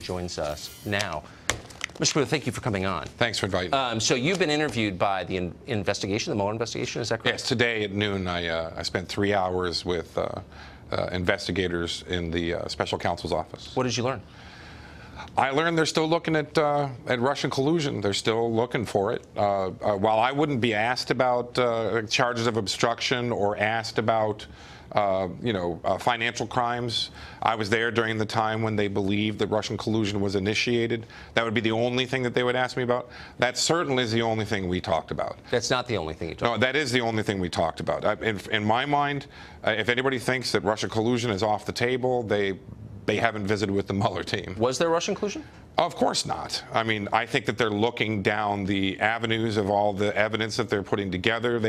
joins us now. Mr. Booth, thank you for coming on. Thanks for inviting me. So you've been interviewed by the investigation, the Mueller investigation, is that correct? Yes, today at noon I spent 3 hours with investigators in the special counsel's office. What did you learn? I learned they're still looking at Russian collusion. They're still looking for it. While I wouldn't be asked about charges of obstruction or asked about financial crimes, I was there during the time when they believed that Russian collusion was initiated. That would be the only thing that they would ask me about. That certainly is the only thing we talked about. That's not the only thing you talked about. No, that is the only thing we talked about. In my mind, if anybody thinks that Russian collusion is off the table, they haven't visited with the Mueller team. Was there Russian collusion? Of course not. I mean, I think that they're looking down the avenues of all the evidence that they're putting together.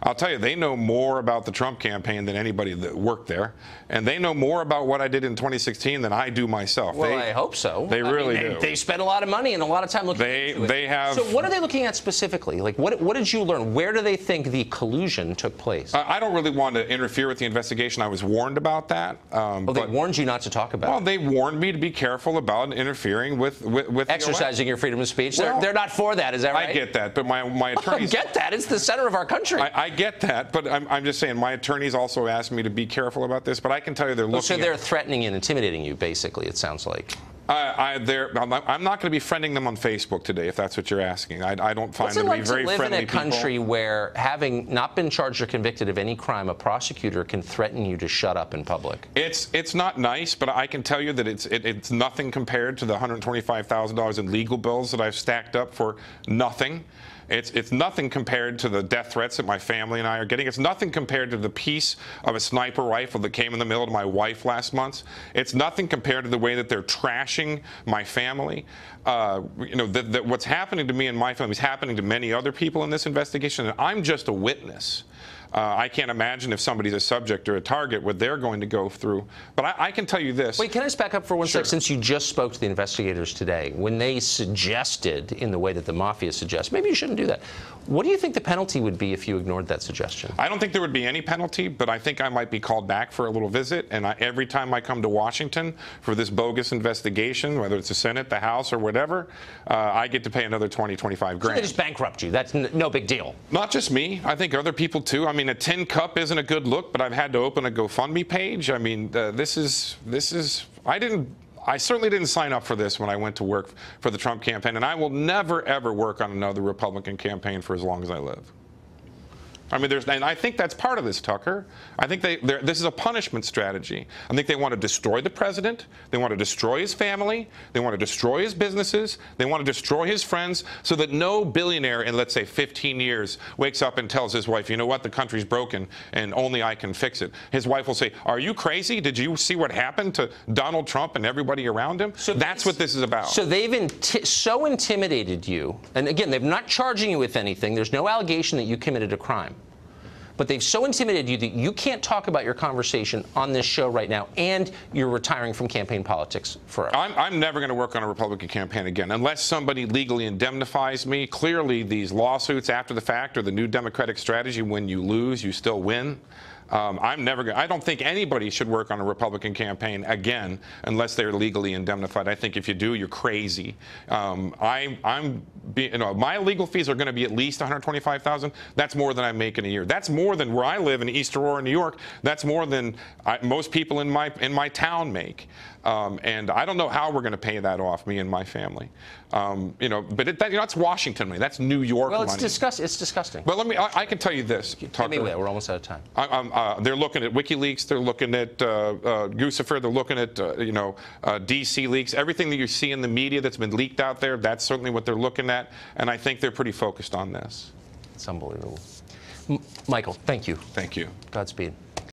I'll tell you, they know more about the Trump campaign than anybody that worked there. And they know more about what I did in 2016 than I do myself. Well, I hope so. They really do. They spent a lot of money and a lot of time looking into it. They have. So what are they looking at specifically? Like, what did you learn? Where do they think the collusion took place? I don't really want to interfere with the investigation. I was warned about that. They warned you not to talk about it. Well, they warned me to be careful about interfering with exercising your freedom of speech. Well, they're not for that, is that right? I get that, but my attorneys... I get that. It's the center of our country. I get that, but I'm just saying my attorneys also asked me to be careful about this, but I can tell you they're looking So they're threatening and intimidating you, basically, it sounds like. I'm not going to be friending them on Facebook today, if that's what you're asking. I don't find them to be very friendly people. What's it like to live in a country where, having not been charged or convicted of any crime, a prosecutor can threaten you to shut up in public? It's not nice, but I can tell you that it's nothing compared to the $125,000 in legal bills that I've stacked up for nothing. It's nothing compared to the death threats that my family and I are getting. It's nothing compared to the piece of a sniper rifle that came in the mail to my wife last month. It's nothing compared to the way that they're trashing my family. What's happening to me and my family is happening to many other people in this investigation, and I'm just a witness. I can't imagine if somebody's a subject or a target what they're going to go through. But I can tell you this. Wait, can I just back up for one sec? Since you just spoke to the investigators today, when they suggested, in the way that the mafia suggests, maybe you shouldn't do that. What do you think the penalty would be if you ignored that suggestion? I don't think there would be any penalty, but I think I might be called back for a little visit. And every time I come to Washington for this bogus investigation, whether it's the Senate, the House, or whatever, I get to pay another $20, $25 grand. So they just bankrupt you. That's no big deal. Not just me. I think other people, too. I mean, a tin cup isn't a good look, but I've had to open a GoFundMe page. I mean, I certainly didn't sign up for this when I went to work for the Trump campaign, and I will never, ever work on another Republican campaign for as long as I live. I mean, and I think that's part of this, Tucker. I think this is a punishment strategy. I think they want to destroy the president. They want to destroy his family. They want to destroy his businesses. They want to destroy his friends so that no billionaire in, let's say, 15 years wakes up and tells his wife, you know what, the country's broken and only I can fix it. His wife will say, are you crazy? Did you see what happened to Donald Trump and everybody around him? So that's what this is about. So they've so intimidated you. And again, they're not charging you with anything. There's no allegation that you committed a crime. But they've so intimidated you that you can't talk about your conversation on this show right now, and you're retiring from campaign politics forever. I'm never going to work on a Republican campaign again unless somebody legally indemnifies me. Clearly, these lawsuits after the fact are the new Democratic strategy. When you lose, you still win. I don't think anybody should work on a Republican campaign again unless they're legally indemnified. I think if you do, you're crazy. My legal fees are going to be at least $125,000. That's more than I make in a year. That's more than where I live in East Aurora, New York. That's more than most people in my town make. And I don't know how we're going to pay that off, me and my family. But that's Washington money. That's New York money. Well, it's disgusting. Well, I can can this. Anyway, we're almost out of time. They're looking at WikiLeaks. They're looking at Guccifer. They're looking at DC leaks. Everything that you see in the media that's been leaked out there, that's certainly what they're looking at. And I think they're pretty focused on this. It's unbelievable. Michael, thank you. Thank you. Godspeed.